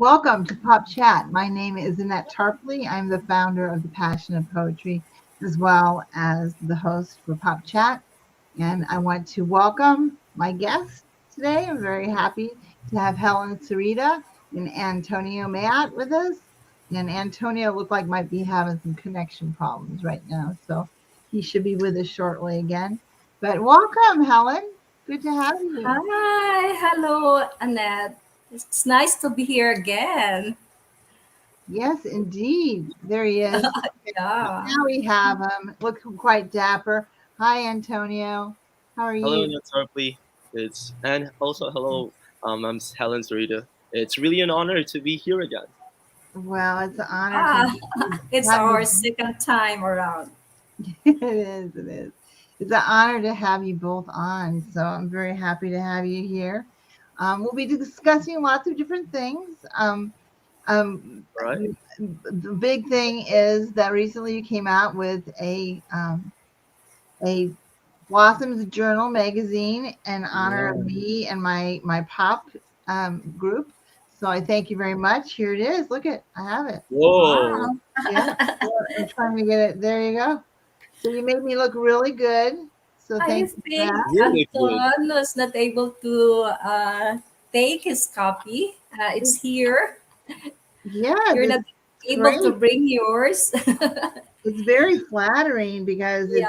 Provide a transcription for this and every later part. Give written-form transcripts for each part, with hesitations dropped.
Welcome to Pop Chat. My name is Annette Tarpley. I'm the founder of the Passion of Poetry, as well as the host for Pop Chat. And I want to welcome my guests today. I'm very happy to have Helen Sarita and Antonio Matt with us. And Antonio looked like might be having some connection problems right now, so he should be with us shortly again. But welcome, Helen. Good to have you. Hi, hello, Annette. It's nice to be here again. Yes, indeed. There he is. Yeah. Now we have him. Look quite dapper. Hi, Antonio. How are Hello, you? Annette Tarpley. And also hello. I'm Helen Sarita. It's really an honor to be here again. Well, it's an honor to Ah, it's have our you. second time around. It is. It is. It's an honor to have you both on. So I'm very happy to have you here. We'll be discussing lots of different things. Um, All right. the big thing is that recently you came out with a Blossoms Journal magazine in honor of Yeah. me and my pop group. So I thank you very much. Here it is. Look at I have it. Whoa. Wow. Yeah, I'm trying to get it. There you go. So you made me look really good. So I thank you for think that. Really good. Anton was not able to take his copy. It's here. Yeah, You're this not is able to great. bring yours. It's very flattering because Yeah,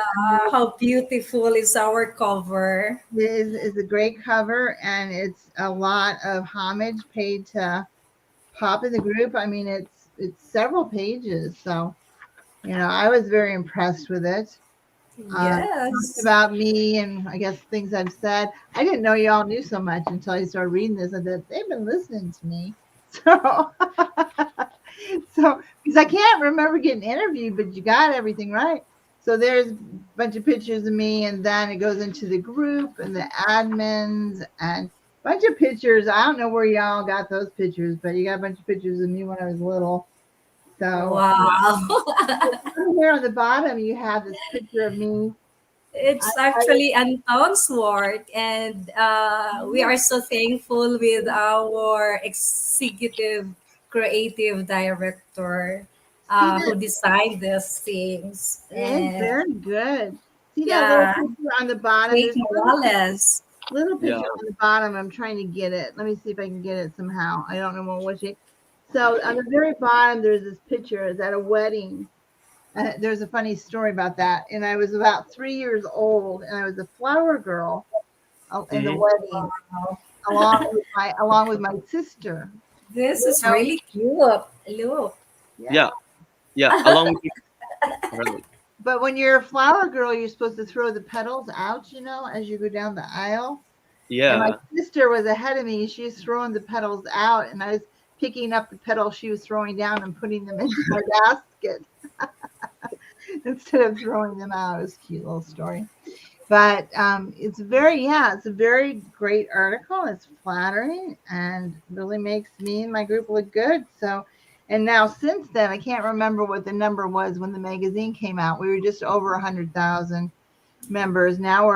how beautiful is our cover. it's a great cover and it's a lot of homage paid to Pop in the group. I mean, it's several pages. So I was very impressed with it. Talks Yes. about me and I guess things I've said. I didn't know y'all knew so much until I started reading this. I thought they've been listening to me. So, so because I can't remember getting interviewed, but you got everything right. So there's a bunch of pictures of me, and then it goes into the group and the admins and a bunch of pictures. I don't know where y'all got those pictures, but you got a bunch of pictures of me when I was little. So Wow. here on the bottom, you have this picture of me. It's I actually Anton's work, and we are so thankful with our executive creative director see who that designed these things. it's And very good. See that little yeah, picture on the bottom? Kate There's a Morales. little Yeah. picture on the bottom. I'm trying to get it. Let me see if I can get it somehow. I don't know what shape. So on the very bottom, there's this picture. It's at a wedding. There's a funny story about that. And I was about 3 years old, and I was a flower girl in the Hmm. wedding, along with my sister. This is So, really cute. Look. yeah. Yeah. Yeah. Along with right. But when you're a flower girl, you're supposed to throw the petals out, as you go down the aisle. And my Yeah. sister was ahead of me. She was throwing the petals out, and I was picking up the petals she was throwing down and putting them into my basket instead of throwing them out. It was a cute little story. But it's a very great article. It's flattering and really makes me and my group look good. So, and now since then, I can't remember what the number was when the magazine came out. We were just over 100,000 members. Now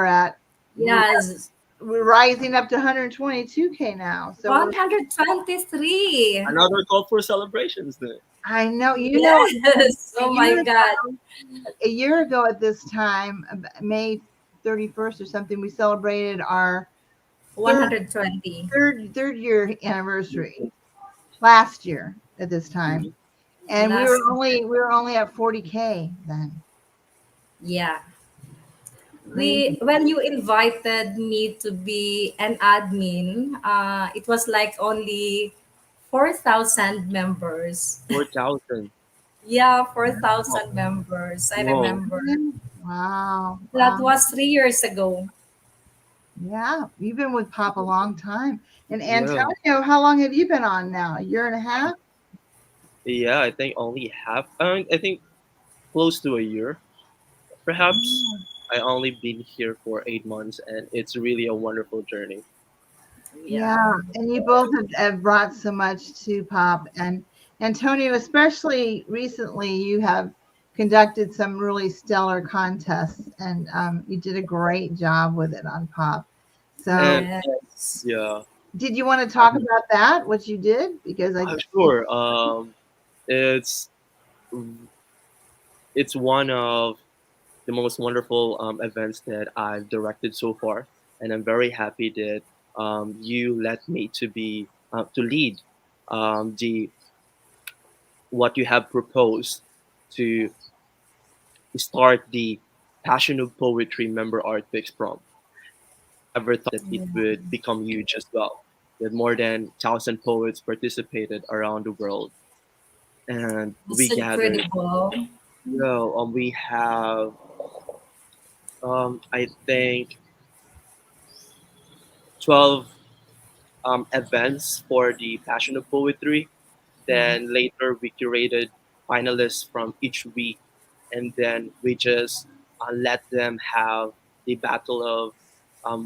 Yes, we're rising up to 122K now. So 123. Another call for celebrations then. I know, Yes. a Oh my year God. a year ago at this time, May 31st or something, we celebrated our third 120. third year anniversary last year at this time, Mhm. and we were Last only we were only at 40K then. Yeah. Crazy. When you invited me to be an admin, it was like only 4,000 members. 4,000. Yeah, Oh, 4,000 members. I whoa. remember. Wow, That wow. was 3 years ago. Yeah, you've been with Pop a long time. And Yeah. Antonio, how long have you been on now? A year and a half? Yeah. I think only half. I think close to a year, perhaps. I only been here for 8 months, and it's really a wonderful journey. Yeah. Yeah, and you both have brought so much to Pop. And Antonio, especially recently, you have conducted some really stellar contests, and you did a great job with it on Pop. So, And Yes. yeah. Did you want to talk Um, about that? What you did? Because I think sure. It's it's one of the most wonderful events that I've directed so far, and I'm very happy that you let me to be to lead the what you have proposed to start the Passion of Poetry member art fix prom. I never thought that it would become huge as well. With more than 1,000 poets participated around the world, and we It's gathered. incredible. We have I think 12 events for the Passion of Poetry. wow. Then later we curated finalists from each week, and then we just let them have the battle of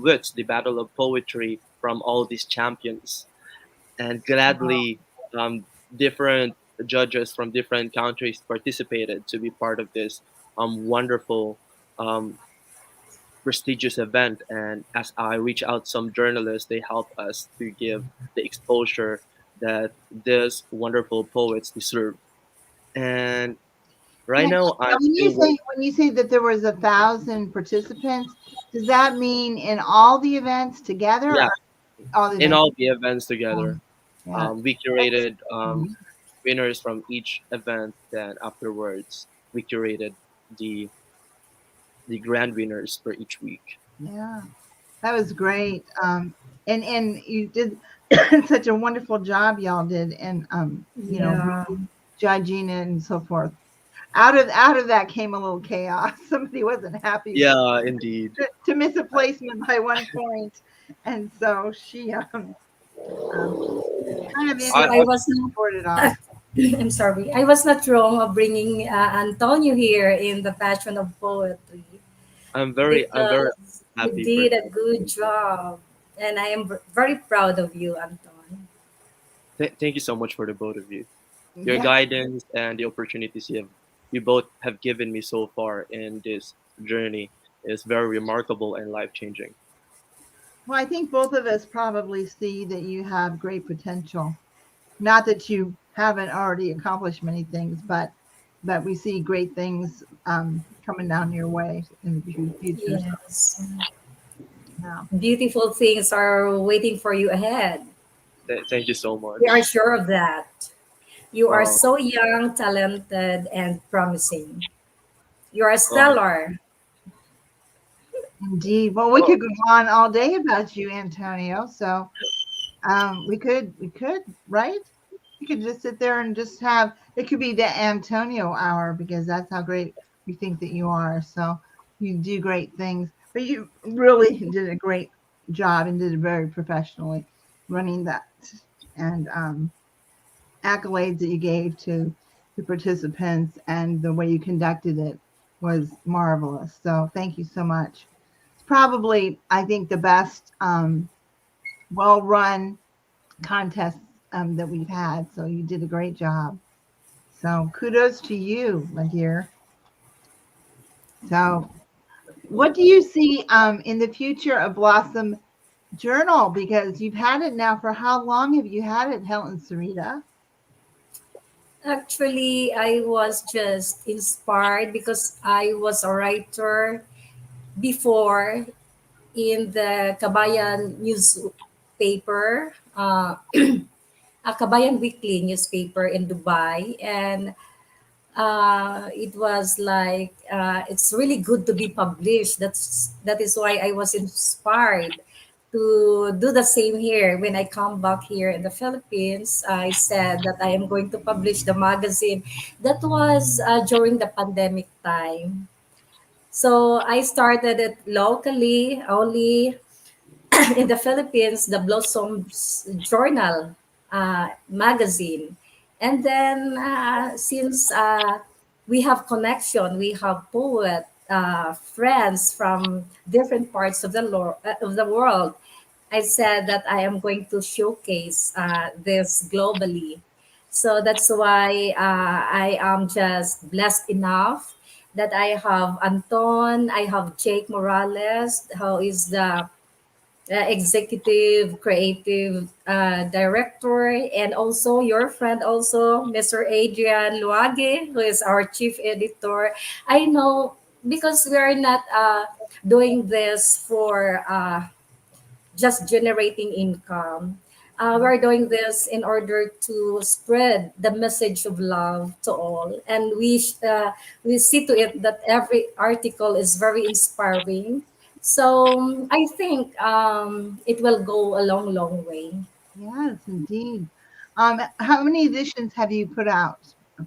wits, the battle of poetry from all these champions. And gladly, different judges from different countries participated to be part of this wonderful um, prestigious event. And as I reach out some journalists, they help us to give the exposure that these wonderful poets deserve. And right And now, I'm now still when you say that there was 1,000 participants, does that mean in all the events together yeah, or all the in events? all the events together. Yeah. We That's curated winners from each event. Then afterwards, we curated the the grand winners for each week. yeah. That was great. And you did such a wonderful job, y'all did, and Yeah. judging it and so forth. Out of that came a little chaos. Somebody wasn't happy with Yeah, indeed. to miss a placement by 1 point, and so she um, kind of So ended up I I was scored it off. not, I'm sorry, I was not wrong of bringing Antonio here in the Passion of Poetry I'm very because you happy for did a good job. And I am very proud of you, Anton. thank you so much for the both of you. Your Yeah. guidance and the opportunities you both have given me so far in this journey is very remarkable and life changing. Well, I think both of us probably see that you have great potential. Not that you haven't already accomplished many things, but we see great things coming down your way in the future. So, Yes. yeah. Beautiful things are waiting for you ahead. Thank you so We are much. sure of that. You are Uh, so young, talented, and promising. You are um, stellar. Indeed. Well, we oh, could go on all day about you, Antonio. So we could, right? We could just sit there and just have it could be the Antonio hour because that's how great we think that you are. So you do great things, but you really did a great job and did it very professionally running that and accolades that you gave to the participants and the way you conducted it was marvelous. So thank you so much. It's probably, I think, the best well run contests that we've had. So you did a great job. So kudos to you, my dear. So what do you see in the future of Blossom Journal? Because you've had it now for how long have you had it, Helen Sarita? Actually, I was just inspired because I was a writer before in the Kabayan newspaper, a Kabayan Weekly newspaper in Dubai. And it was like it's really good to be published. That is why I was inspired to do the same here. When I come back here in the Philippines, I said that I am going to publish the magazine. That was during the pandemic time. So I started it locally only in the Philippines, the Blossoms Journal magazine. And then since we have connection, we have poet friends from different parts of the world. I said that I am going to showcase this globally. So that's why I am just blessed enough that I have Anton, I have Jake Morales, who is the executive creative director, and also your friend also, Mr. Adrian Luage, who is our chief editor. I know because we are not doing this for just generating income. We're doing this in order to spread the message of love to all, and we see to it that every article is very inspiring. So I think it will go a long, long way. Yes, indeed. How many editions have you put out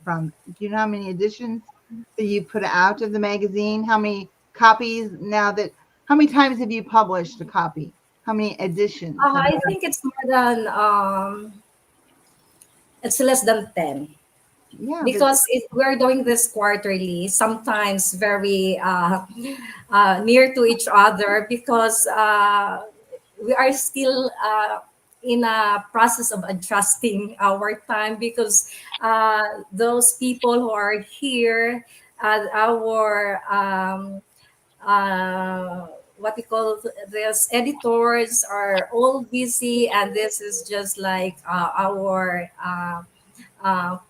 from? Do you know how many editions that you put out of the magazine? How many copies now that, how many times have you published a copy? How many editions have I you done? think it's more than it's less than 10, Yeah, but because we're doing this quarterly, sometimes very near to each other, because we are still in a process of adjusting our time, because those people who are here, our what we call this editors are all busy, and this is just like our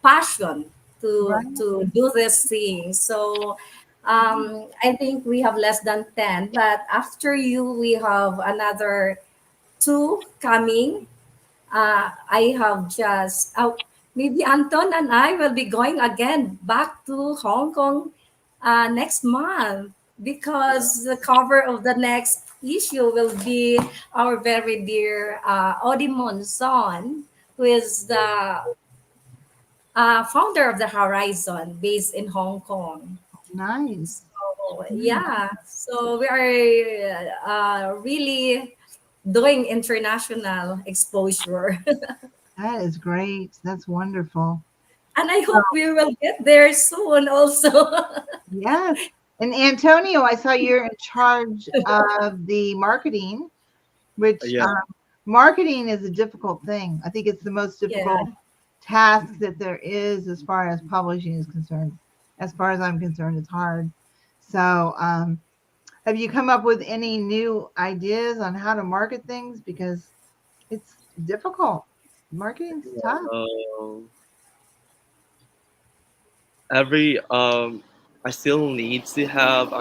passion right. to do this thing. So I think we have less than 10, but after you, we have another two coming. I have just, maybe Anton and I will be going again back to Hong Kong next month, because the cover of the next issue will be our very dear Odimon Son, who is the founder of the Horizon, based in Hong Kong. Nice. So Nice. yeah, so we are really doing international exposure. That is great. That's wonderful. And I hope we will get there soon also. Yes. And Antonio, I saw you're in charge of the marketing, which Yeah. marketing is a difficult thing. I think it's the most Yeah. difficult task that there is as far as publishing is concerned. As far as I'm concerned, it's hard. So, have you come up with any new ideas on how to market things? Because it's difficult. Marketing's tough. Um, every I still need to have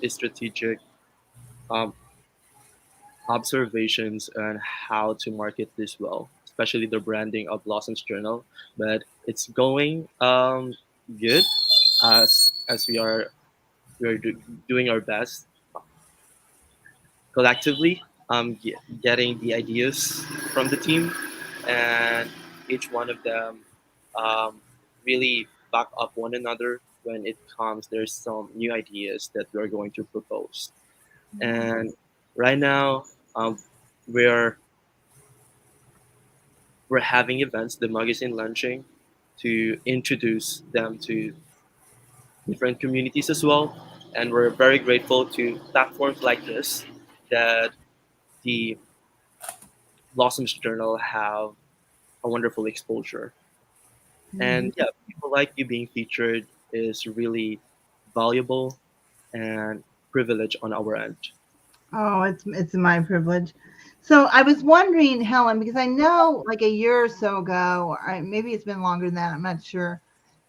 strategic um, observations on how to market this well, especially the branding of Blossom's Journal. But it's going good, as doing our best collectively, getting the ideas from the team, and each one of them um, really back up one another when it comes. There's some new ideas that we're going to propose, Yeah. and right now um, we're we're having events, the magazine launching, to introduce them to different communities as well, and we're very grateful to platforms like this that the Blossoms Journal have a wonderful exposure. Mhm. And yeah, people like you being featured is really valuable and privilege on our end. Oh, it's my privilege. So I was wondering, Helen, because I know like a year or so ago, or maybe it's been longer than that, I'm not sure,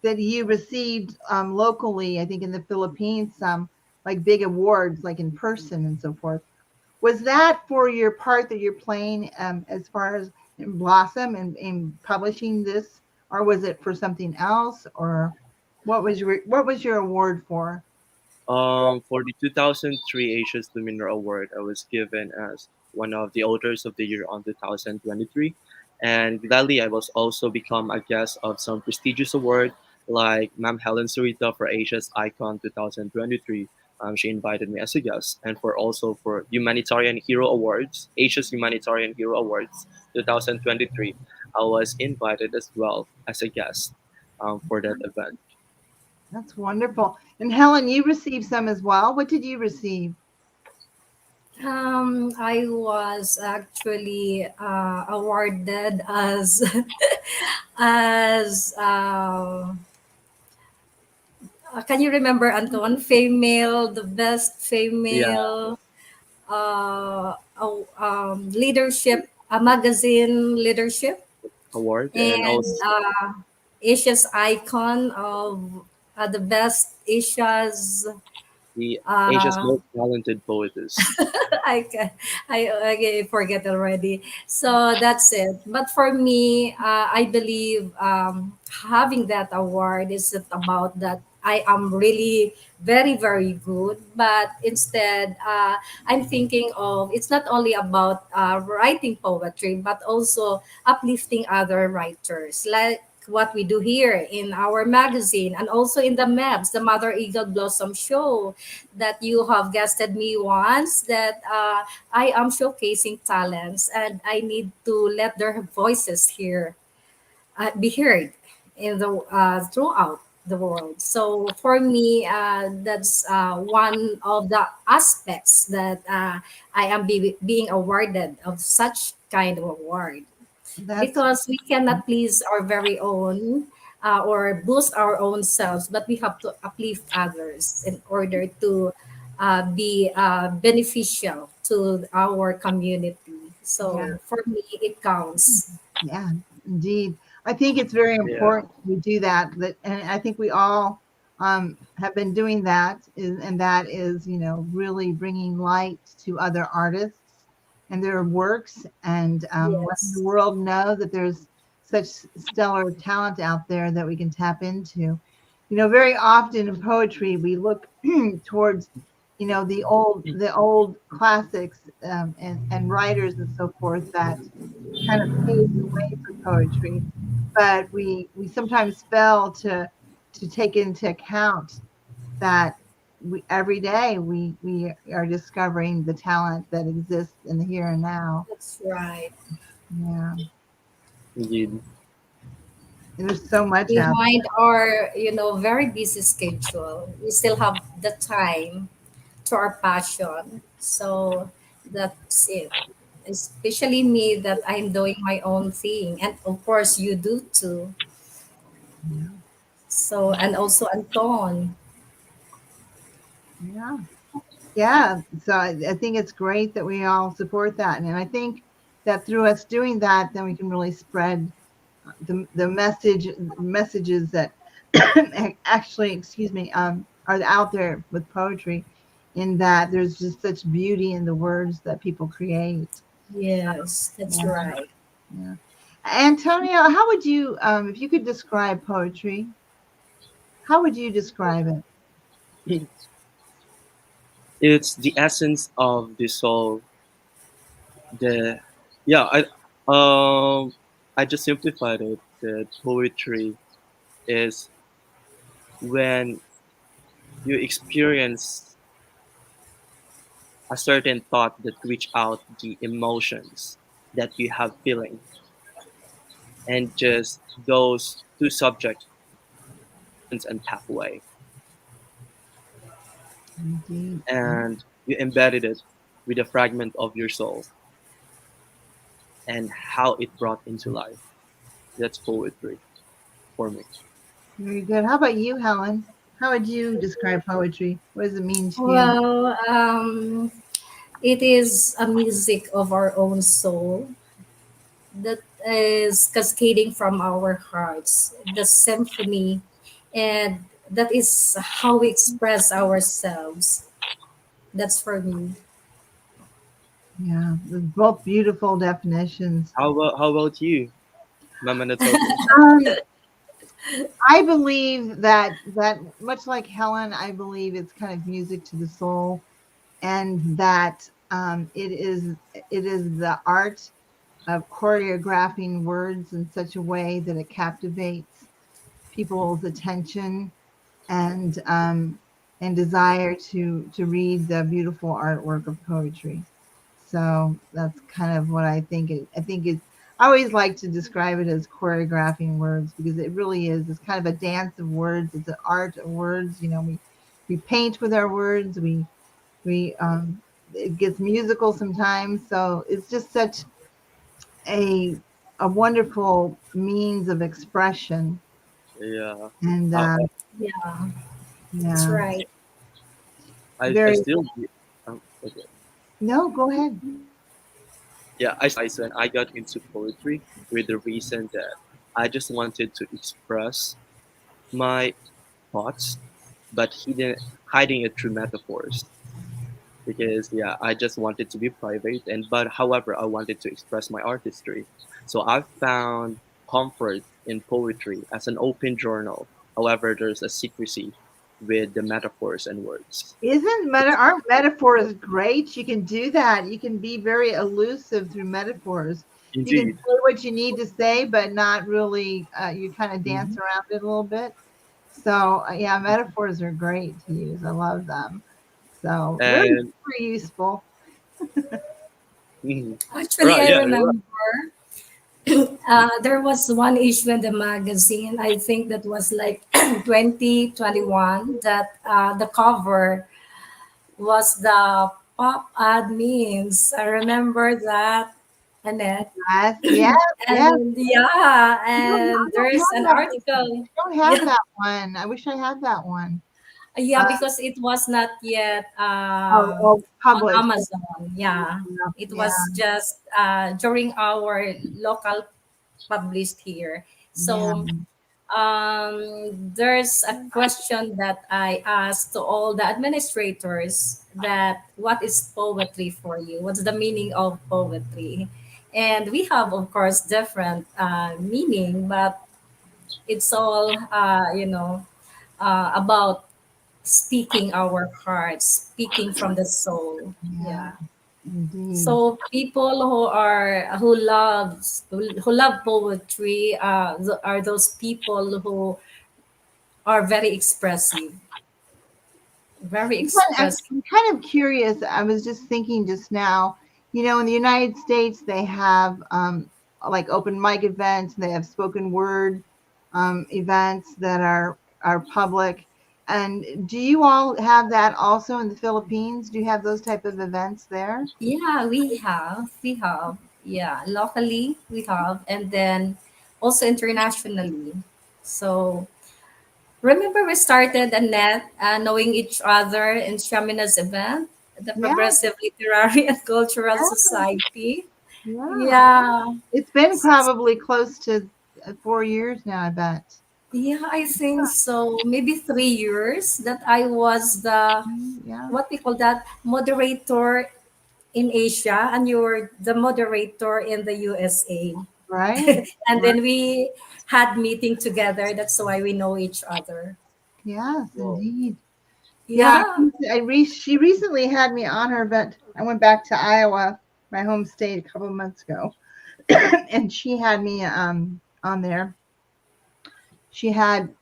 that you received locally, I think in the Philippines, some like big awards, like in person and so forth. Was that for your part that you're playing as far as in Blossom and in publishing this, or was it for something else, or what was your award for? For the 2003 Asia's Luminar Award, I was given as one of the authors of the year on 2023. And gladly, I was also become a guest of some prestigious award like Ma'am Helen Sarita for Asia's Icon 2023. She invited me as a guest, and for also for Humanitarian Hero Awards, Asia's Humanitarian Hero Awards 2023. I was invited as well as a guest for that event. That's wonderful. And Helen, you received some as well. What did you receive? I was actually awarded as as can you remember, Anton? Female, the best Yeah. female leadership, a magazine leadership, Award and and also Asia's icon of the best Asia's. the Asia's Uh, most talented poetess. I, ca- I forget already. So that's it. But for me, I believe having that award isn't about that I am really very, very good. But instead, I'm thinking of it's not only about writing poetry, but also uplifting other writers. Like what we do here in our magazine and also in the MEBS, the Mother Eagle Blossom Show, that you have guested me once, that I am showcasing talents and I need to let their voices here be heard in the throughout the world. So for me, that's one of the aspects that I am being awarded of such kind of award, That's because we cannot please our very own or boost our own selves, but we have to uplift others in order to be beneficial to our community. yeah, So for me, it counts. yeah, indeed. I think it's very Yeah, important we do that. That, and I think we all have been doing that, and that is, really bringing light to other artists and their works, and letting the Yes, world know that there's such stellar talent out there that we can tap into. Very often in poetry, we look towards, the old classics, and writers and so forth that kind of paved the way for poetry, but we sometimes fail to take into account that every day we are discovering the talent that exists in the here and now. that's right. Yeah, indeed. and there's so much out Behind our, very busy schedule, we still have the time to our passion. So that's it. Especially me, that I'm doing my own thing. And of course you do too. there. So, and also Anton. Yeah, yeah. So I think it's great that we all support that, and I think that through us doing that, then we can really spread the messages that actually, excuse me, are out there with poetry, in that there's just such beauty in the words that people create. Yes, that's Yeah, right. yeah. Antonio, how would you, if you could describe poetry, how would you describe it? It's the essence of the soul. The yeah, I just simplified it. The poetry is when you experience a certain thought that reach out the emotions that you have feeling, and just those two subjects and pathway, Indeed. and you embedded it with a fragment of your soul and how it brought into life. That's poetry for me. Very good. How about you, Helen? How would you describe poetry? What does it mean to you? Well, it is a music of our own soul that is cascading from our hearts, the symphony, and that is how we express ourselves. That's for me. Yeah, both beautiful definitions. How about you, Mama Natoke? Um, I believe that much like Helen, I believe it's kind of music to the soul, and that it is the art of choreographing words in such a way that it captivates people's attention, and desire to read the beautiful artwork of poetry. So that's kind of what I think. I think it's. I always like to describe it as choreographing words, because it really is. It's kind of a dance of words. It's an art of words. We paint with our words. We it gets musical sometimes. So it's just such a a wonderful means of expression. Yeah. And Uh, Yeah, that's yeah, right. I very. still okay. No, go ahead. Yeah, I when I got into poetry with the reason that I just wanted to express my thoughts, but hiding it through metaphors. Because yeah, I just wanted to be private, and but however, I wanted to express my artistry. So I found comfort in poetry as an open journal. However, there's a secrecy with the metaphors and words. Aren't metaphors great? You can do that. You can be very elusive through metaphors. You can Indeed. say what you need to say, but not really. You kind of dance Mhm. around it a little bit. So yeah, metaphors are great to use. I love them. So very, And very useful. mhm. Actually, Right, I yeah, you're right. remember there was one issue in the magazine. I think that was like 2021. That the cover was the pop admins. I remember that, Annette. Yes, yes, yes. And yeah, I and don't there's have an that. article. I don't have Yeah, that one. I wish I had that one. yeah, Uh, because it was not yet oh, on published. Amazon. Yeah, it Yeah, was just during our local published here. yeah. So there's a question that I asked to all the administrators, that what is poetry for you? What's the meaning of poetry? And we have, of course, different meaning, but it's all, about speaking our hearts, speaking from the soul. Yeah, Yeah. indeed. So people who love poetry are those people who are very expressive. I'm kind of curious. I was just thinking just now, in the United States, they have like open mic events, they have spoken word events that are public. And do you all have that also in the Philippines? Do you have those type of events there? Yeah, we have, yeah, locally we have, and then also internationally. So remember we started Annette knowing each other in Shamina's event, the Yeah, Progressive Literary and Cultural yeah, Society. yeah. Yeah. It's been probably close to 4 years now, I bet. Yeah, I think so. Maybe 3 years that I was the, Yeah, what we call that, moderator in Asia, and you're the moderator in the USA. right. And Right. then we had meeting together. That's why we know each other. Yes, Well, indeed. Yeah, Yeah. she recently had me on her, but I went back to Iowa, my home state, a couple of months ago, and she had me on there. She had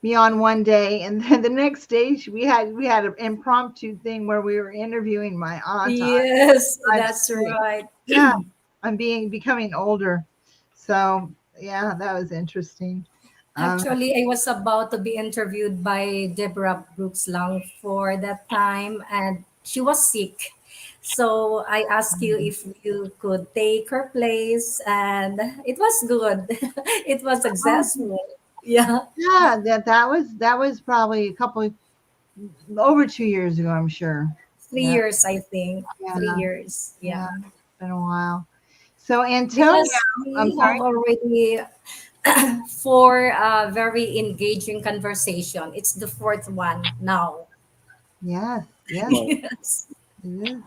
me on one day, and then the next day we had an impromptu thing where we were interviewing my aunt on Yes, live that's stream. right. Yeah, I'm becoming older, so yeah, that was interesting. Um, Actually, I was about to be interviewed by Deborah Brooks Lang for that time, and she was sick. So I asked you if you could take her place, and it was good. It was successful. Yeah, yeah, that was probably a couple over 2 years ago, I'm sure. three Yeah, years, I think. yeah, 3 years. yeah. Yeah, It's been a while. So Antonio, because I'm we sorry. have already four very engaging conversation. It's the fourth one now. Yes, yes, well, Yes. it is.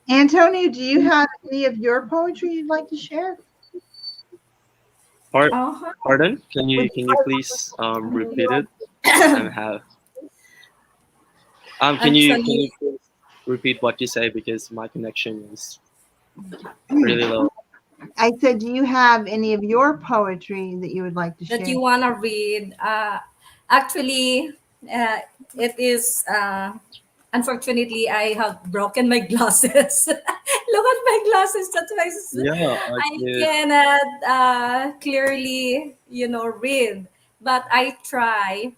Antonio, do you have any of your poetry you'd like to share? par- Uh-huh. pardon? Would Can you you like, please would you repeat like it? I'm have can Actually, you please repeat what you say because my connection is really low. I said, do you have any of your poetry that you would like to that share? you want to read. Actually, uh, it is, unfortunately, I have broken my glasses. Look at my glasses. That's why Yeah, I I did. cannot clearly, read. But I try.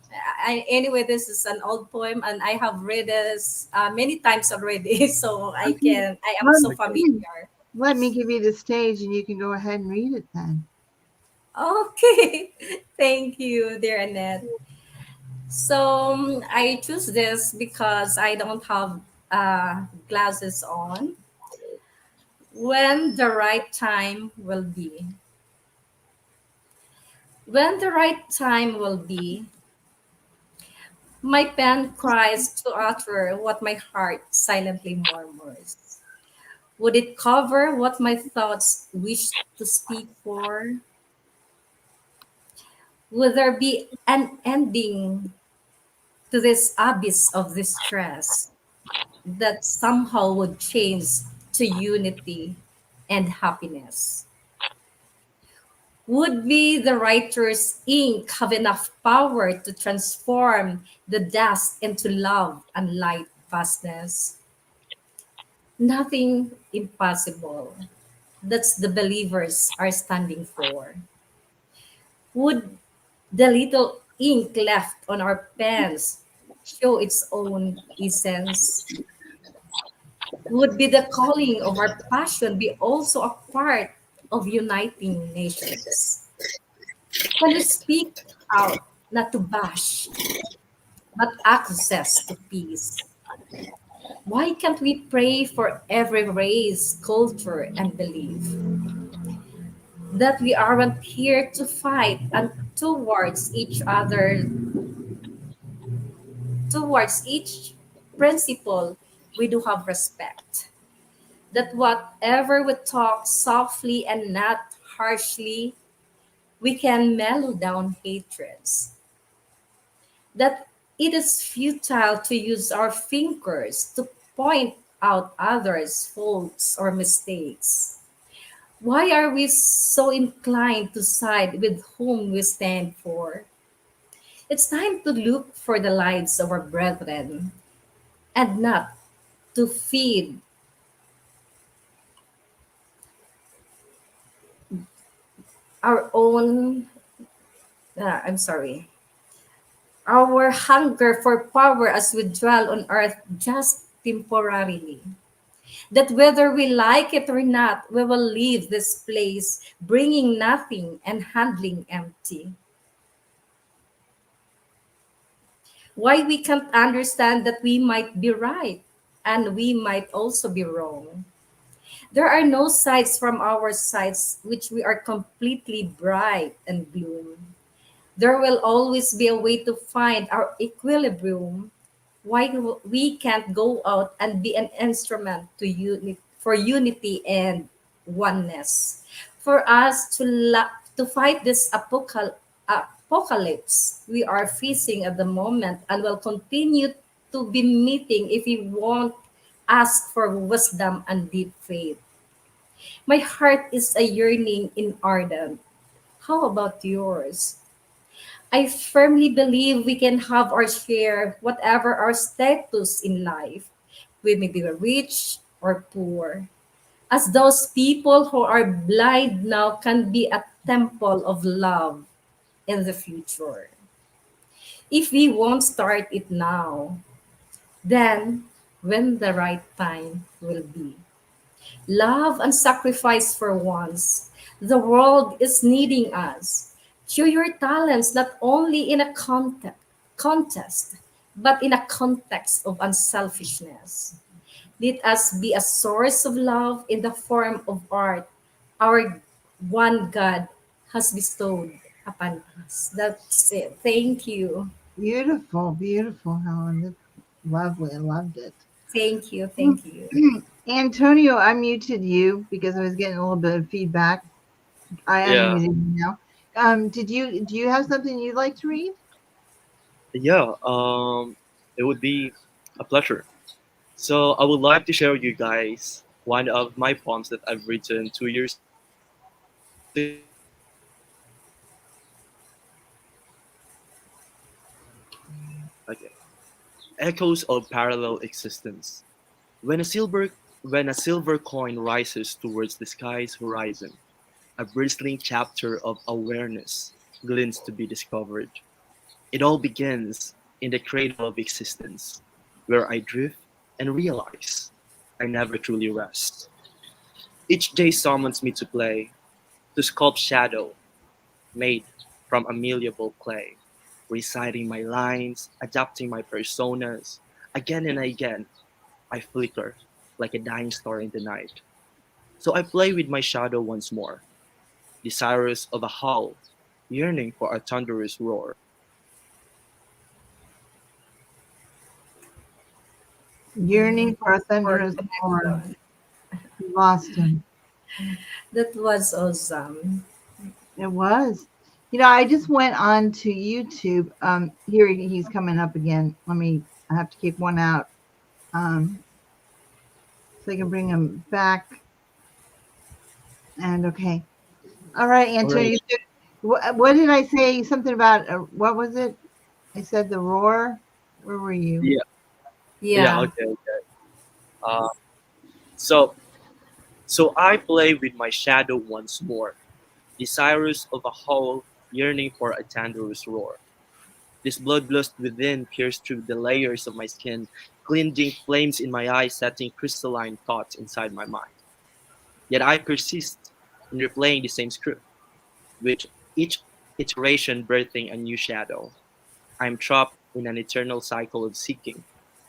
Anyway, this is an old poem, and I have read this many times already, so Okay, I am let, so Okay. familiar. let me give you the stage and you can go ahead and read it then. Okay, thank you, dear Annette. So I choose this because I don't have glasses on. When the right time will be. When the right time will be, my pen cries to utter what my heart silently murmurs. Would it cover what my thoughts wish to speak for? Would there be an ending to this abyss of distress that somehow would change to unity and happiness? Would be the writer's ink have enough power to transform the dust into love and light vastness? Nothing impossible. That's the believers are standing for. Would the little ink left on our pens show its own essence? Would be the calling of our passion be also a part of uniting nations? Can we speak out not to bash, but access to peace? Why can't we pray for every race, culture, and belief? That we aren't here to fight and towards each principle we do have respect. That whatever we talk softly and not harshly, we can mellow down hatreds. That it is futile to use our fingers to point out others' faults or mistakes. Why are we so inclined to side with whom we stand for? It's time to look for the lives of our brethren and not to feed our own, I'm sorry, our hunger for power as we dwell on earth just temporarily. That whether we like it or not, we will leave this place bringing nothing and handling empty. Why we can't understand that we might be right and we might also be wrong. There are no sides from our sides which we are completely bright and bloom. There will always be a way to find our equilibrium. Why we can't go out and be an instrument for unity and oneness. For us to fight this apocalypse we are facing at the moment and will continue to be meeting if we won't ask for wisdom and deep faith. My heart is a yearning in ardent. How about yours? I firmly believe we can have our share, whatever our status in life. We may be rich or poor. As those people who are blind now can be a temple of love in the future. If we won't start it now, then when the right time will be. Love and sacrifice for once. The world is needing us. Show your talents not only in a contest, but in a context of unselfishness. Let us be a source of love in the form of art our one God has bestowed upon us. That's it. Thank you. Beautiful, beautiful, Helen. That's lovely. I loved it. Thank you. Thank you. Antonio, I muted you because I was getting a little bit of feedback. I Yeah, unmuted you now. Do you have something you'd like to read? yeah. It would be a pleasure. So I would like to share with you guys one of my poems that I've written 2 years ago. Okay. Echoes of parallel existence. When a silver when a silver coin rises towards the sky's horizon, a bristling chapter of awareness glints to be discovered. It all begins in the cradle of existence, where I drift and realize I never truly rest. Each day summons me to play, to sculpt shadow made from a malleable clay, reciting my lines, adapting my personas. Again and again, I flicker like a dying star in the night. So I play with my shadow once more, desirous of a howl, yearning for a thunderous roar. Yearning for a For thunderous roar. connection. You lost him. That was awesome. It was. I just went on to YouTube. Here he's coming up again. I have to keep one out. So I can bring him back. And okay. All right, All right. Antonio. What did I say? Something about what was it? I said the roar. Where were you? Yeah. Yeah. Yeah. Okay. Okay. Uh, so so I play with my shadow once more, desirous of a howl, yearning for a thunderous roar. This bloodlust within pierced through the layers of my skin, glinding flames in my eyes, setting crystalline thoughts inside my mind. Yet I persist in replaying the same script, with each iteration birthing a new shadow. I am trapped in an eternal cycle of seeking,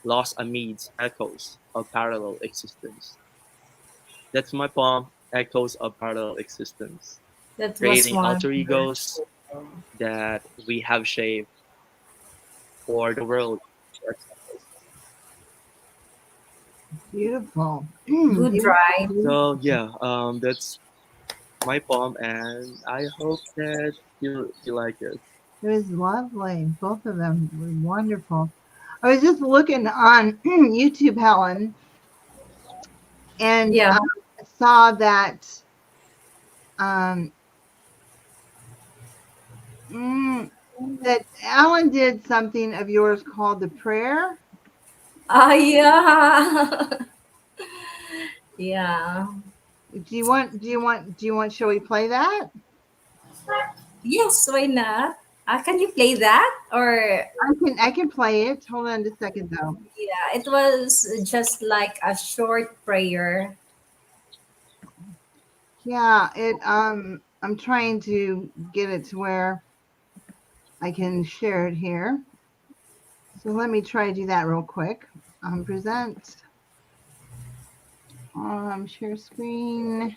lost amidst echoes of parallel existence. That's my poem, Echoes of Parallel Existence, That was creating alter egos wonderful. that we have shaped for the world to accept us. Beautiful. Good, right? So yeah, that's my poem, and I hope that you like it. It was lovely. Both of them were wonderful. I was just looking on YouTube, Helen, and Yeah. saw um, mm, that Alan did something of yours called the prayer. Ah, yeah. Yeah. Do you want? Do you want? Do you want? Shall we play that? Yes, why not? Can you play that? Or, I can play it. Hold on just a second though. yeah, it was just like a short prayer. Yeah, I'm trying to get it to where I can share it here. So let me try to do that real quick. Present. Share screen.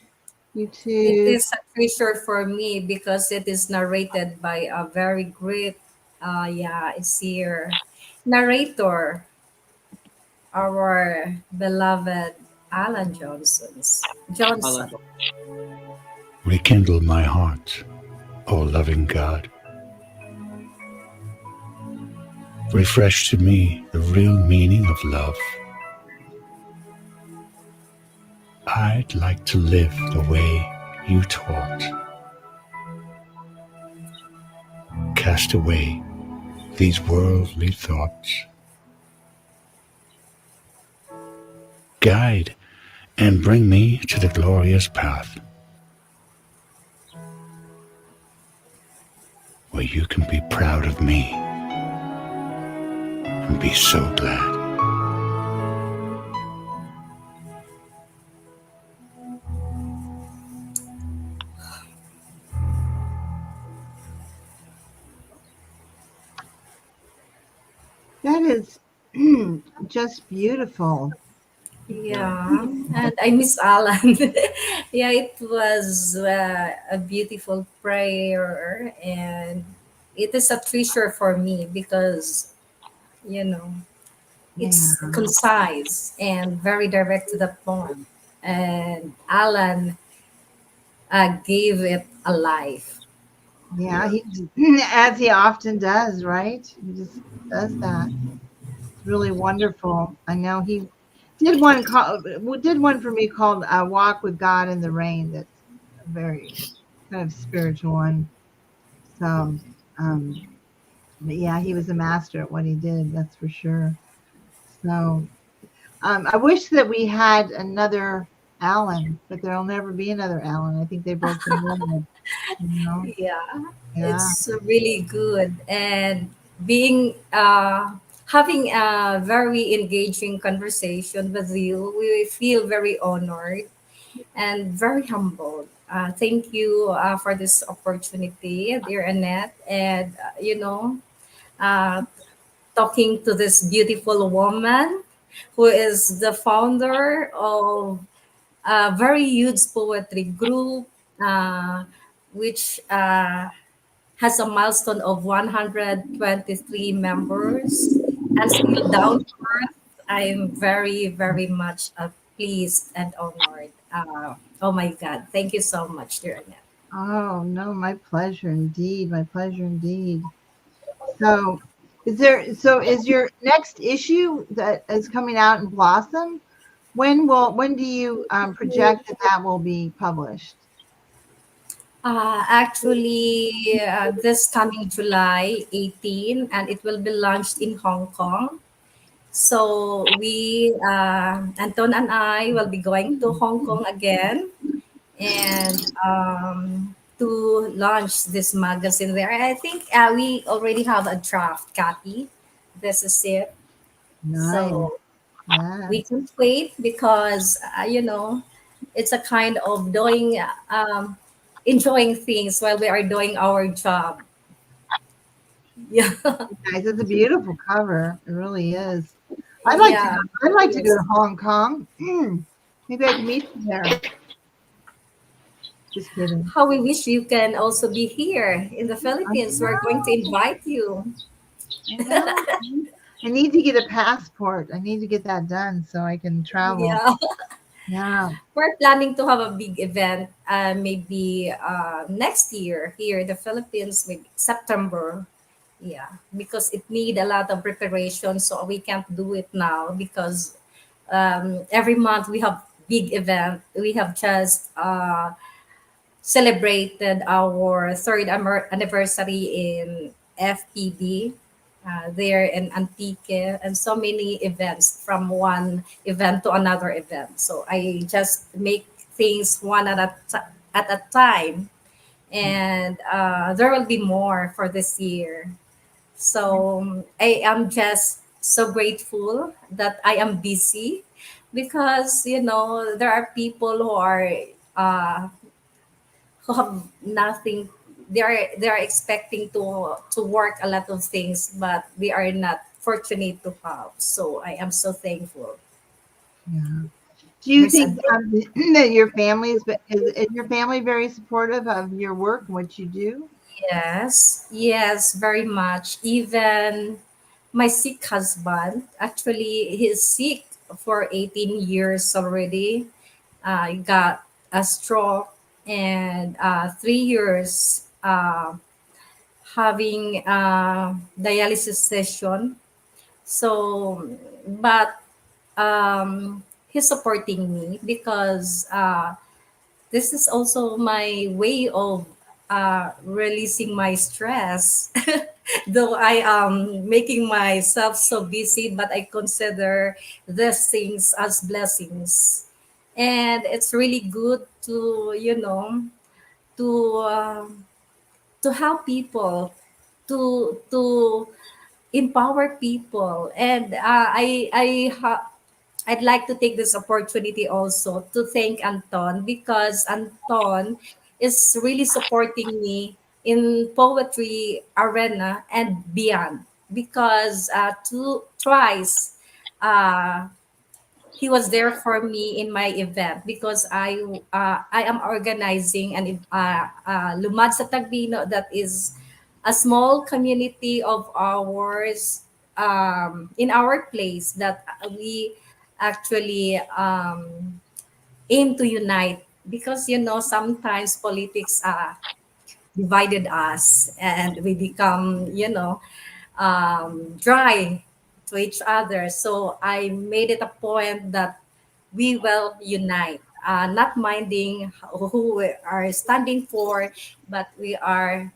It YouTube. is a treasure for me because it is narrated by a very great, yeah, it's here, narrator, our beloved Alan Alan, Johnson. Rekindle my heart, O loving God. Refresh to me the real meaning of love. I'd like to live the way you taught. Cast away these worldly thoughts. Guide and bring me to the glorious path where you can be proud of me and be so glad. That is just beautiful. Yeah, and I miss Alan. Yeah, it was a beautiful prayer, and it is a treasure for me because, you know, Yeah. it's concise and very direct to the point. And Alan gave it a life. Yeah. He as he often does, right? He just does that. It's really wonderful. I know he did one for me called "Walk with God in the Rain." That's a very kind of spiritual one. So, um, but yeah, he was a master at what he did. That's for sure. So, I wish that we had another Alan, but there'll never be another Alan. I think they broke the mold. You know? Yeah, Yeah, it's really good. And being, having a very engaging conversation with you, we feel very honored and very humbled. Thank you for this opportunity, dear Annette. And, uh, talking to this beautiful woman who is the founder of a very huge poetry group, which has a milestone of 123 members, and still down to earth. I'm very, very much pleased and honored. Oh my God. Thank you so much, dear Annette. Oh, no, my pleasure indeed. My pleasure indeed. So, is your next issue that is coming out in Blossom? When do you project that that will be published? Actually, this coming July 18, and it will be launched in Hong Kong. So Anton and I will be going to Hong Kong again, and to launch this magazine there. I think we already have a draft copy. This is it. Nice. So we Yes. can wait because, it's a kind of doing, enjoying things while we are doing our job. Yeah. Nice. It's a beautiful cover. It really is. I'd like to Yeah. I'd like to go Yes. to Hong Kong. Maybe I can meet you there. Just kidding. How we wish you can also be here in the I Philippines. We're going to know. invite you. I know. I need to get a passport. I need to get that done so I can travel. Yeah. Yeah. We're planning to have a big event, maybe next year here in the Philippines, maybe September. Yeah, because it need a lot of preparation, so we can't do it now because every month we have big event. We have just celebrated our third anniversary in FPD, there in Antique, and so many events from one event to another event. So I just make things one at a time, and there will be more for this year. So I am just so grateful that I am busy because there are people who are uh, who have nothing. They are expecting to work a lot of things, but they are not fortunate to have. So I am so thankful. Yeah. Do you There's a think that your family is your family very supportive of your work and what you do? Yes, yes, very much. Even my sick husband, actually, he's sick for 18 years already. He got a stroke, and 3 years having a dialysis session. So, but he's supporting me because this is also my way of releasing my stress. Though I am making myself so busy, but I consider these things as blessings. And it's really good to to help people, to empower people. And I'd like to take this opportunity also to thank Anton, because Anton is really supporting me in poetry arena and beyond, because twice uh, he was there for me in my event, because I am organizing an Lumad sa Tagbino, that is a small community of ours in our place, that we actually aim to unite, because sometimes politics divided us, and we become dry to each other. So I made it a point that we will unite, not minding who we are standing for, but we are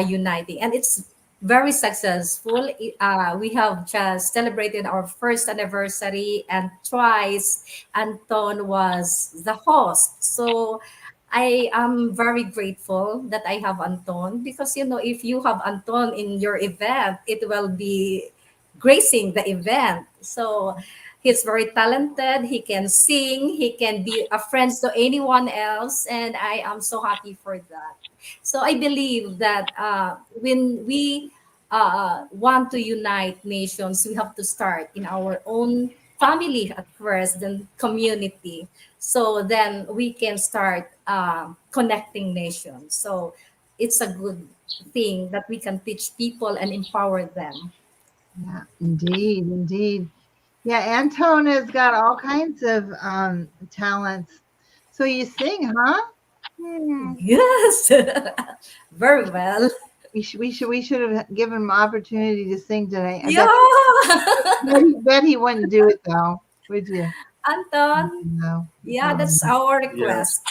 uniting. And it's very successful. We have just celebrated our first anniversary, and twice Anton was the host. So I am very grateful that I have Anton, because if you have Anton in your event, it will be gracing the event. So he's very talented. He can sing. He can be a friend to anyone else, and I am so happy for that. So I believe that when we want to unite nations, we have to start in our own family at first, then community. So then we can start connecting nations. So it's a good thing that we can teach people and empower them. Yeah, indeed, indeed. Yeah, Antone has got all kinds of talents. So you sing, huh? Hmm. Yes, very well. We should have given him opportunity to sing today. I Yeah, bet he wouldn't do it though, would you? Anton. No. Yeah, that's our Yes. request.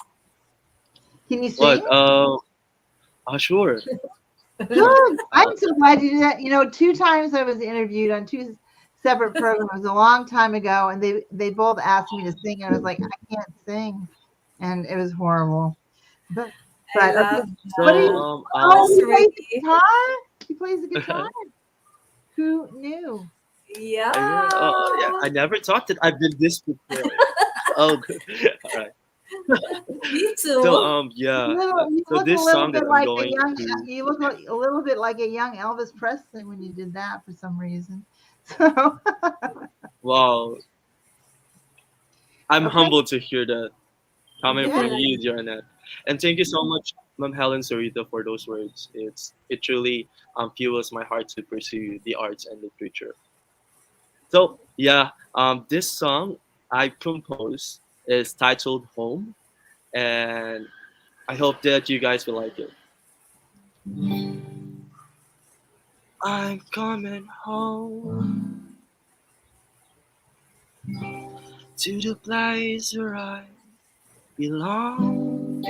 Can you What? sing? Sure. Good. Uh, I'm so glad you did that. 2 times I was interviewed on 2 separate programs a long time ago, and they both asked me to sing, and I was like, I can't sing, and it was horrible. But I but okay. love What are that. so you? Oh, Oh, he plays the really? guitar. He plays the guitar. Who knew? yeah, Yeah, I never thought that I've been this prepared. Oh, good. All right. me So too. yeah. You So look a this little song that bit I'm like a going young. to, You look like a little bit like a young Elvis Presley when you did that for some reason. So wow, I'm okay. humbled to hear that coming Yeah. from Yeah, you, Janet. And thank you so much, Ma'am Helen Sarita, for those words. It truly fuels my heart to pursue the arts and literature. So yeah, this song I composed is titled "Home," and I hope that you guys will like it. I'm coming home to the place where I belong.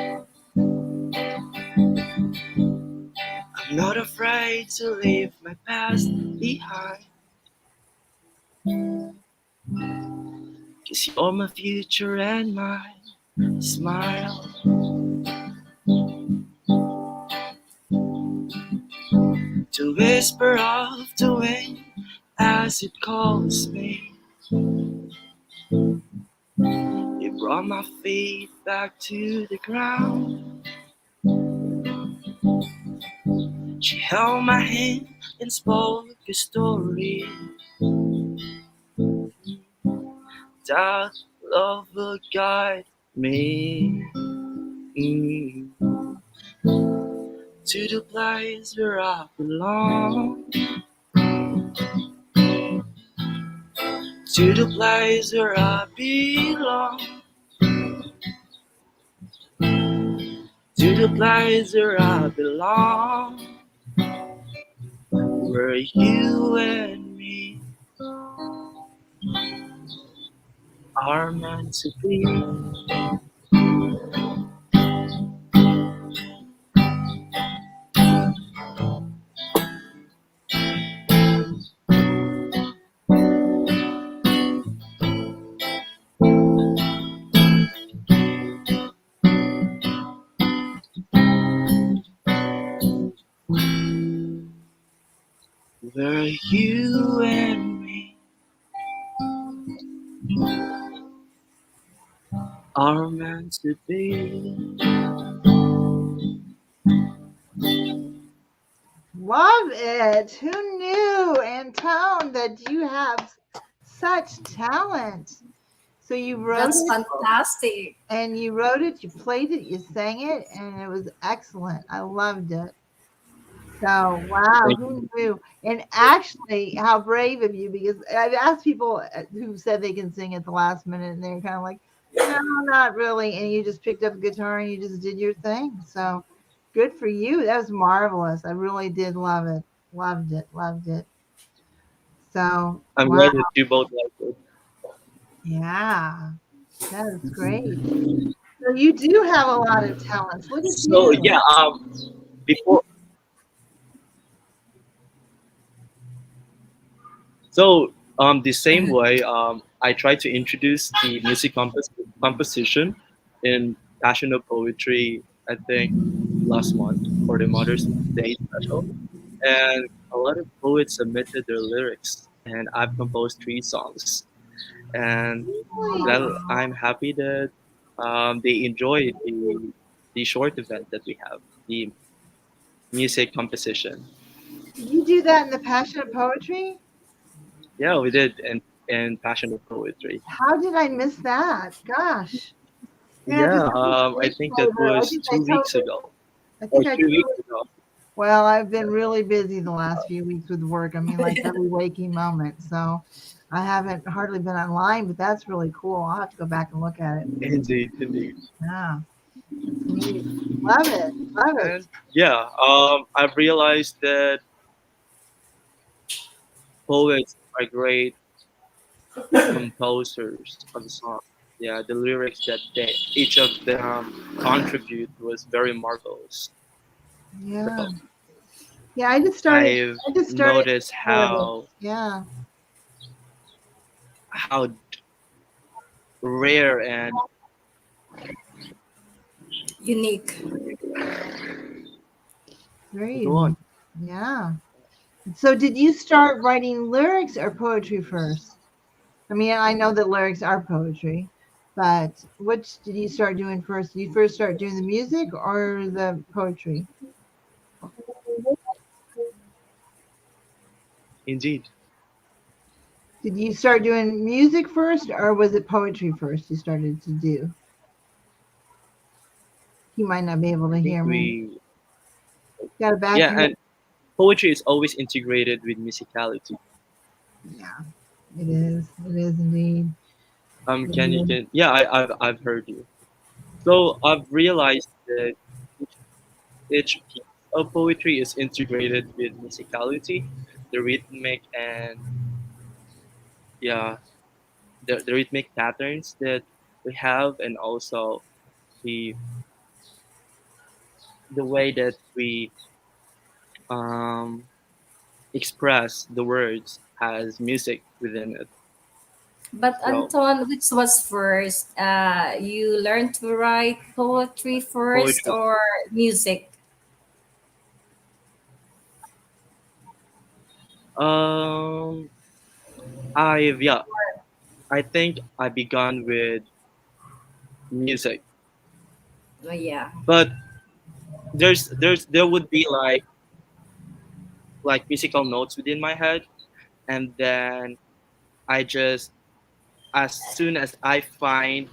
I'm not afraid to leave my past behind. 'Cause you're my future and my smile. To whisper of the wind as it calls me. You brought my feet back to the ground. She held my hand and spoke a story that love will guide me to the place where I belong. To the place where I belong. To the place where I belong. Where you and me are meant to be. Where you and me are meant to be. Love it. Who knew, Antone, that you have such talent? So you wrote that's it fantastic. and you wrote it, you played it, you sang it, and it was excellent. I loved it. So wow, Thank who you. knew? And actually, how brave of you, because I've asked people who said they can sing at the last minute, and they're kind of like, no, not really. And you just picked up a guitar and you just did your thing. So good for you. That was marvelous. I really did love it. Loved it. Loved it. So I'm wow, glad that you both like it. yeah, that is great. So you do have a lot of talents. Look at So you. yeah, before so the same way I try to introduce the composition in Passion of Poetry. I think last month for the Mother's Day special, and a lot of poets submitted their lyrics, and I've composed 3 songs, and Really? well, I'm happy that they enjoyed the short event that we have, the music composition. Did you do that in the Passion of Poetry? Yeah, we did, and and passion of poetry. How did I miss that? Gosh. Yeah, Yeah, just I think that I was think I 2 weeks totally, ago I or think I 2 weeks totally, ago. well, I've been really busy the last few weeks with work. I mean, like every waking moment. So I haven't hardly been online, but that's really cool. I'll have to go back and look at it. Indeed, indeed. Yeah, it's neat. Love it. Love it. And yeah, I've realized that poets are great composers of the song. Yeah, the lyrics that each of them contribute was very marvelous. Yeah. So Yeah, I've I just started noticed more of it. Yeah. how rare and Unique. Very go on. unique. Yeah. So did you start writing lyrics or poetry first? I mean, I know that lyrics are poetry, but which did you start doing first? Did you first start doing the music or the poetry? Indeed. Did you start doing music first or was it poetry first you started to do? You might not be able to I think hear me. we Got a yeah, background? and poetry is always integrated with musicality. Yeah, it is. It is indeed. It is. Can yeah, I've heard you. So I've realized that each, each piece of poetry is integrated with musicality, the rhythmic and yeah, the rhythmic patterns that we have, and also the the way that we um, express the words has music within it. But So Anton, which was first? You learned to write poetry first poetry. or music? Um, I've yeah, I think I began with music, Oh, yeah. but there would be like musical notes within my head, and then I just as soon as I find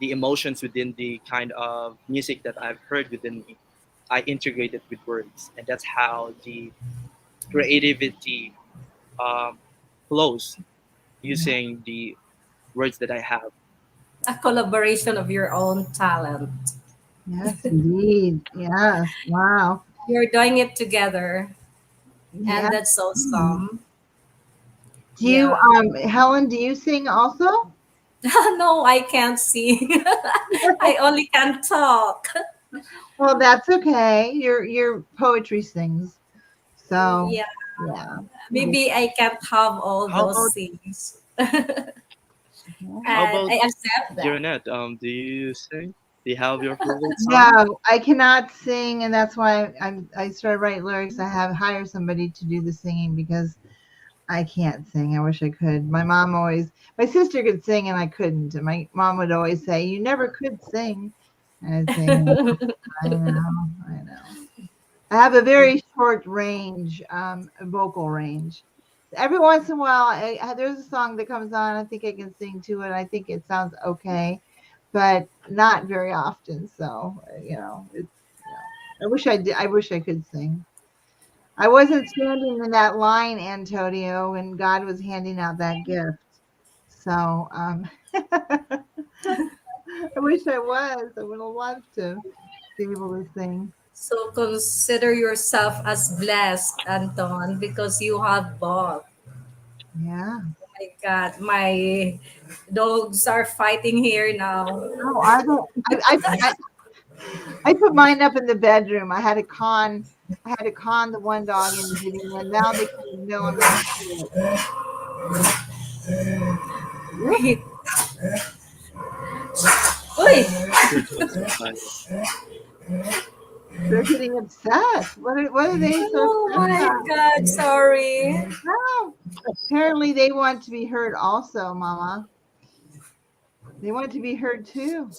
the emotions within the kind of music that I've heard within me, I integrate it with words, and that's how the creativity um, flows Yeah. using the words that I have. A collaboration of your own talent. Yes, indeed. Yes. Wow. You're doing it together, Yeah. and that's Hmm. awesome. Do you, Yeah. Helen, do you sing also? No, I can't sing. I only can talk. Well, that's okay. Your poetry sings. So, Yeah, yeah. maybe I can't have all How those about things. how And about I accept dear that. Annette? Do you sing? Do you have your favorite song? No, I cannot sing, and that's why I started writing lyrics. I have hired somebody to do the singing because I can't sing. I wish I could. My sister could sing and I couldn't. And my mom would always say, "You never could sing." And I'd say, I know, I know. I have a very short range, vocal range. Every once in a while, there's a song that comes on. I think I can sing to it. I think it sounds okay, but not very often. So, it's. I wish I did. I wish I could sing. I wasn't standing in that line, Antonio, when God was handing out that gift. So, I wish I was. I would have loved to be able to sing. So consider yourself as blessed, Anton, because you have both. Yeah. My God, my dogs are fighting here now. Oh, I don't. I put mine up in the bedroom. I had to con the one dog into getting in. Now they kind of know I'm going to do it. Whoop, Wait, uy! Your dogs are fine. they're getting upset. What are they so Oh upset my about? God, sorry. No. Apparently they want to be heard also, Mama. They want to be heard too.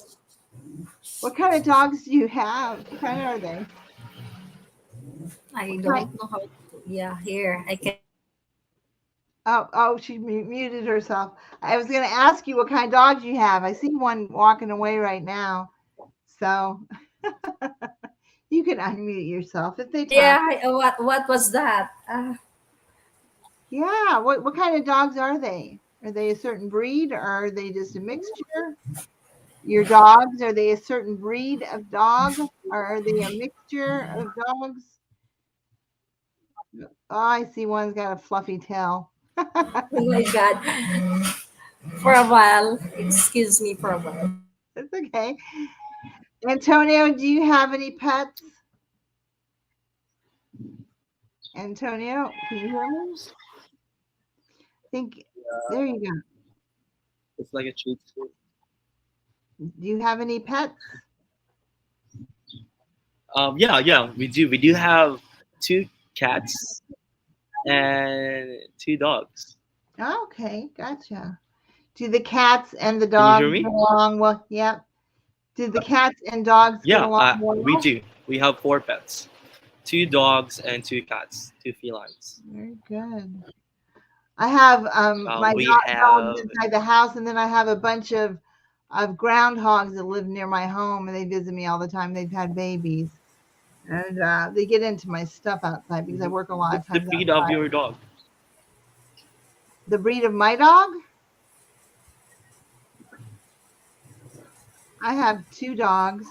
What kind of dogs do you have? What kind are they? I What don't kind? know how to. Yeah, here I can. Oh, she muted herself. I was going to ask you what kind of dogs you have. I see one walking away right now. So you can unmute yourself if they talk. Yeah, what was that? Yeah. What kind of dogs are they? Are they a certain breed or are they just a mixture? Your dogs, are they a certain breed of dog or are they a mixture of dogs? Oh, I see one's got a fluffy tail. Oh my God. For a while. Excuse me for a while. It's okay. Antonio, do you have any pets? Antonio, can you hear me? Think there you go. It's like a cheat. Do you have any pets? Yeah, we do. We do have two cats and two dogs. Okay, gotcha. Do the cats and the Can you hear dogs get me? along well? Yep. Do the cats and dogs get Yeah, along we well? do. We have four pets, two dogs and two cats, two felines. Very good. I have my We dogs have inside the house, and then I have a bunch of groundhogs that live near my home, and they visit me all the time. They've had babies, and they get into my stuff outside because I work a lot of what's the times breed of outside. your dog? The breed of my dog? I have two dogs.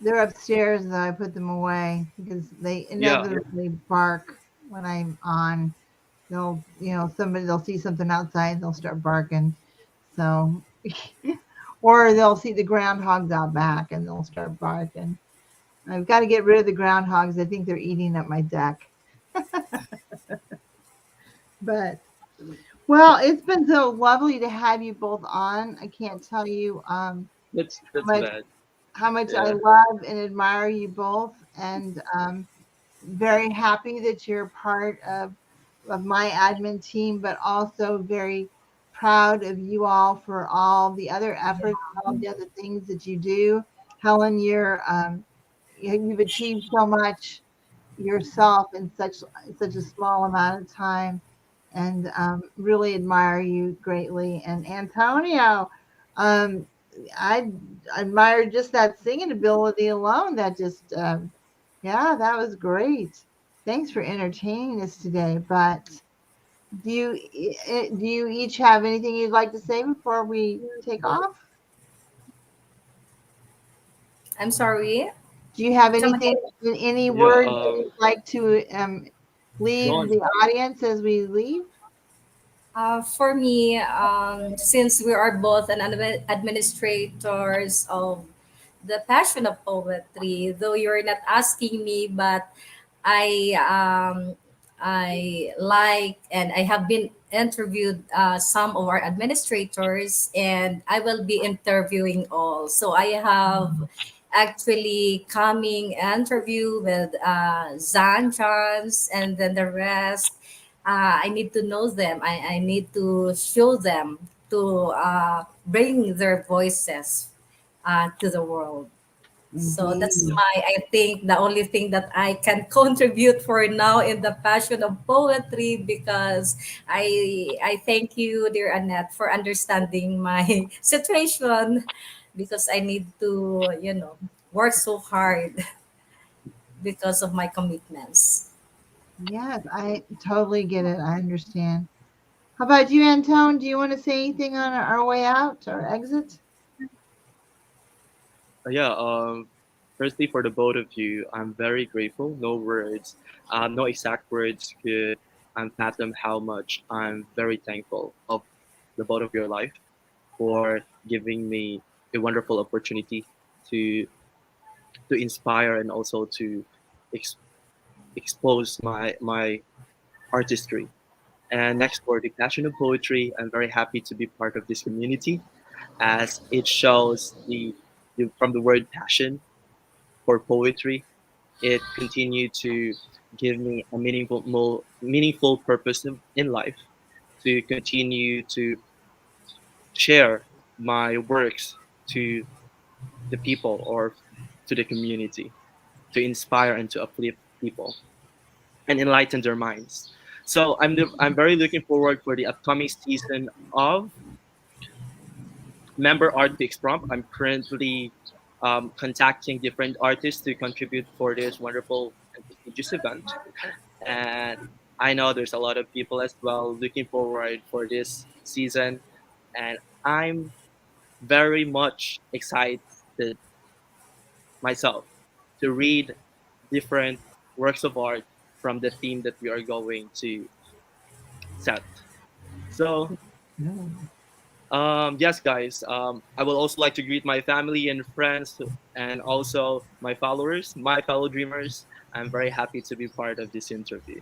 They're upstairs, though I put them away because they Yeah, inevitably bark when I'm on. They'll see something outside, they'll start barking. So, or they'll see the groundhogs out back and they'll start barking. I've got to get rid of the groundhogs. I think they're eating up my deck. But well, it's been so lovely to have you both on. I can't tell you that's much bad. how much I Yeah. love and admire you both, and very happy that you're part of my admin team, but also very proud of you all for all the other efforts, all the other things that you do. Helen, you've achieved so much yourself in such a small amount of time, and really admire you greatly. And Antonio, um, I admire just that singing ability alone. That just yeah, that was great. Thanks for entertaining us today. But do you each have anything you'd like to say before we take off? I'm sorry. Do you have Come anything, again. any Yeah. words that you'd like to Go leave on. the audience as we leave? For me, since we are both administrators of the passion of poetry, though you're not asking me, but I like and I have been interviewed some of our administrators, and I will be interviewing all. So I have actually coming interview with Zan Chance and then the rest. I need to know them. I need to show them to bring their voices to the world. So that's Indeed. I think, the only thing that I can contribute for now in the passion of poetry, because I thank you, dear Annette, for understanding my situation, because I need to, work so hard because of my commitments. Yes, I totally get it. I understand. How about you, Antone? Do you want to say anything on our way out or exit? Yeah. Firstly, for the both of you, I'm very grateful. No words, no exact words could fathom how much I'm very thankful of the both of your life for giving me a wonderful opportunity to inspire and also to ex- expose my artistry. And next, for the passion of poetry, I'm very happy to be part of this community, as it shows from the word passion for poetry, it continued to give me a meaningful purpose in life, to continue to share my works to the people or to the community, to inspire and to uplift people and enlighten their minds. So I'm very looking forward for the upcoming season of member art picks prompt. I'm currently contacting different artists to contribute for this wonderful and prestigious event. And I know there's a lot of people as well looking forward for this season. And I'm very much excited myself to read different works of art from the theme that we are going to set. So, yes, guys, I would also like to greet my family and friends and also my followers, my fellow dreamers. I'm very happy to be part of this interview.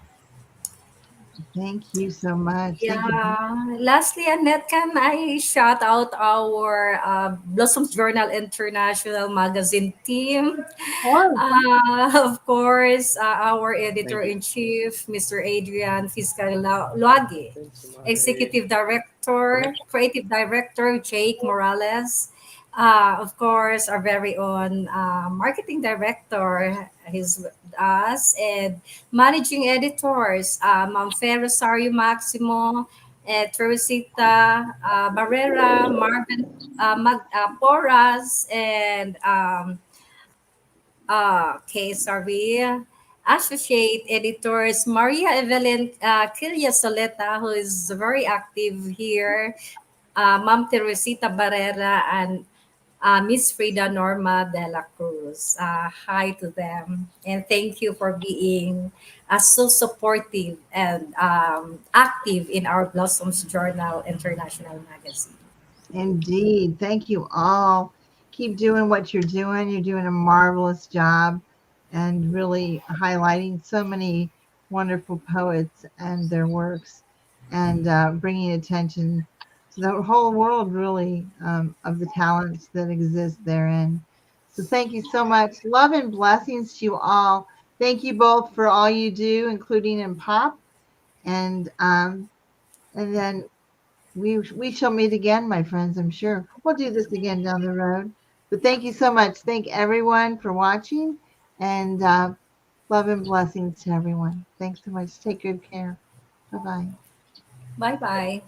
Thank you so much. Thank you. Yeah. Lastly, Annette, can I shout out our Blossoms Journal International magazine team? Oh, Of course, our Thank you. editor-in-chief, Mr. Adrian Luagi, Thanks so much. executive director, creative director, Jake Morales, of course, our very own marketing director, he's with us, and managing editors, Ma'am Fe Rosario Maximo, Teresita Barrera, Marvin Porras, and okay, sorry. Associate editors Maria Evelyn Kilia Soleta, who is very active here, Ma'am Teresita Barrera, and Miss Frida Norma de la Cruz. Hi to them, and thank you for being so supportive and active in our Blossoms Journal International Magazine. indeed. Thank you all. Keep doing what you're doing. You're doing a marvelous job and really highlighting so many wonderful poets and their works and bringing attention to the whole world, really, of the talents that exist therein. So thank you so much. Love and blessings to you all. Thank you both for all you do, including in pop. And then we shall meet again, my friends. I'm sure we'll do this again down the road. But thank you so much. Thank everyone for watching, and love and blessings to everyone. Thanks so much. Take good care. Bye bye. Bye bye.